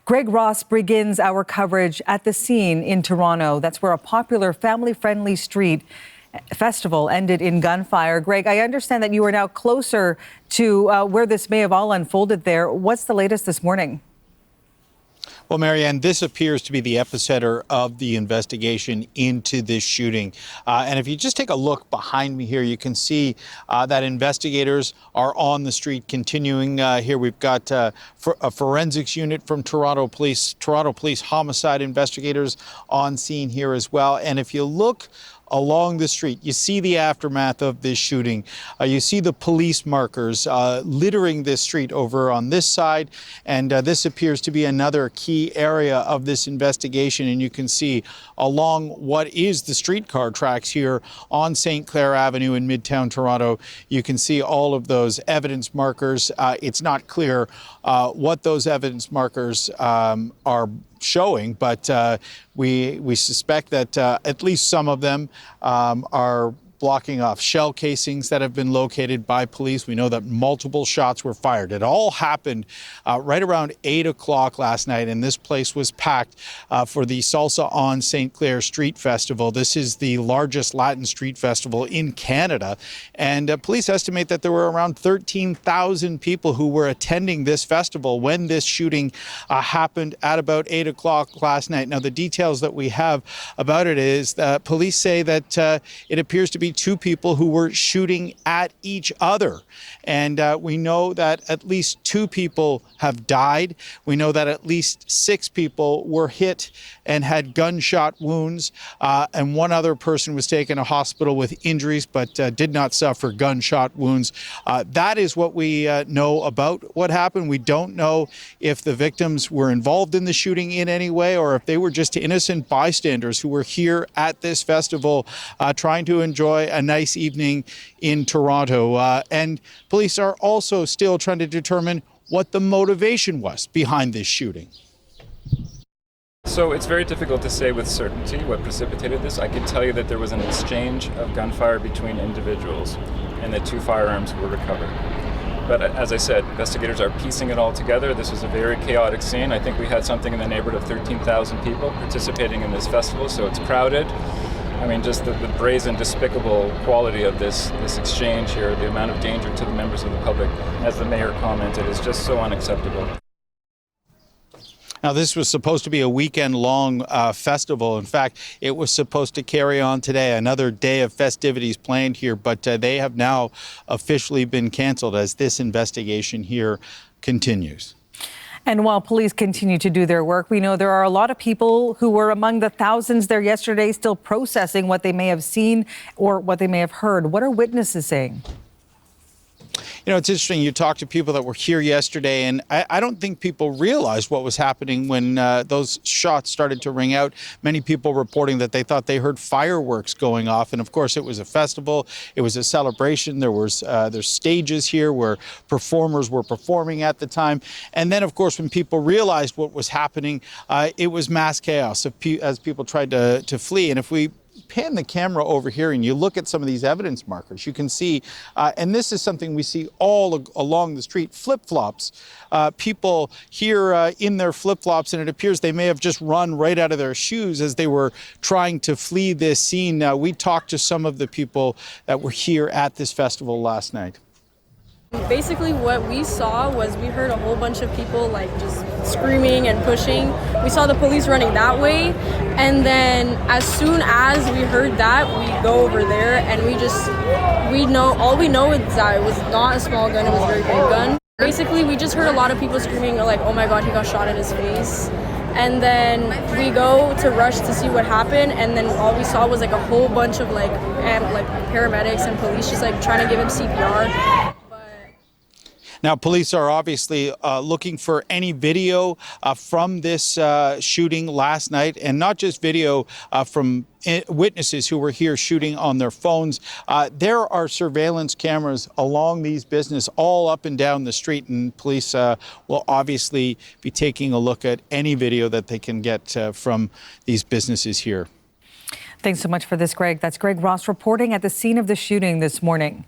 Greg Ross begins our coverage at the scene in Toronto. That's where a popular family-friendly street festival ended in gunfire. Greg, I understand that you are now closer to where this may have all unfolded there. What's the latest this morning? Well, Marianne, this appears to be the epicenter of the investigation into this shooting. And if you just take a look behind me here, you can see that investigators are on the street continuing. Here we've got a forensics unit from Toronto Police homicide investigators on scene here as well. And if you look along the street, you see the aftermath of this shooting. You see the police markers littering this street over on this side, and this appears to be another key area of this investigation. And you can see along what is the streetcar tracks here on St. Clair Avenue in Midtown Toronto, you can see all of those evidence markers. It's not clear what those evidence markers are showing, but we suspect that at least some of them are blocking off shell casings that have been located by police. We know that multiple shots were fired. It all happened right around 8 o'clock last night, and this place was packed for the Salsa on St. Clair Street Festival. This is the largest Latin street festival in Canada, and police estimate that there were around 13,000 people who were attending this festival when this shooting happened at about 8 o'clock last night. Now, the details that we have about it is that police say that it appears to be two people who were shooting at each other. And we know that at least 2 people have died. We know that at least 6 people were hit and had gunshot wounds. And 1 other person was taken to hospital with injuries, but did not suffer gunshot wounds. That is what we know about what happened. We don't know if the victims were involved in the shooting in any way, or if they were just innocent bystanders who were here at this festival trying to enjoy a nice evening in Toronto. And police are also still trying to determine what the motivation was behind this shooting. So it's very difficult to say with certainty what precipitated this. I can tell you that there was an exchange of gunfire between individuals and that 2 firearms were recovered. But as I said, investigators are piecing it all together. This was a very chaotic scene. I think we had something in the neighborhood of 13,000 people participating in this festival, so it's crowded. I mean, just the brazen, despicable quality of this exchange here, the amount of danger to the members of the public, as the mayor commented, is just so unacceptable. Now, this was supposed to be a weekend-long festival. In fact, it was supposed to carry on today, another day of festivities planned here, but they have now officially been canceled as this investigation here continues. And while police continue to do their work, we know there are a lot of people who were among the thousands there yesterday still processing what they may have seen or what they may have heard. What are witnesses saying? You know, it's interesting. You talk to people that were here yesterday, and I don't think people realized what was happening when those shots started to ring out. Many people reporting that they thought they heard fireworks going off. And of course, it was a festival. It was a celebration. There's stages here where performers were performing at the time. And then, of course, when people realized what was happening, it was mass chaos as people tried to flee. And if we pan the camera over here and you look at some of these evidence markers, you can see, and this is something we see all along the street, flip-flops. People here in their flip-flops, and it appears they may have just run right out of their shoes as they were trying to flee this scene. We talked to some of the people that were here at this festival last night. Basically what we saw was we heard a whole bunch of people like just screaming and pushing. We saw the police running that way, and then as soon as we heard that, we go over there and all we know is that it was not a small gun, it was a very big gun. Basically we just heard a lot of people screaming like, oh my god, he got shot in his face. And then we go to rush to see what happened, and then all we saw was like a whole bunch of like paramedics and police just like trying to give him CPR. Now, police are obviously looking for any video from this shooting last night, and not just video from witnesses who were here shooting on their phones. There are surveillance cameras along these businesses all up and down the street, and police will obviously be taking a look at any video that they can get from these businesses here. Thanks so much for this, Greg. That's Greg Ross reporting at the scene of the shooting this morning.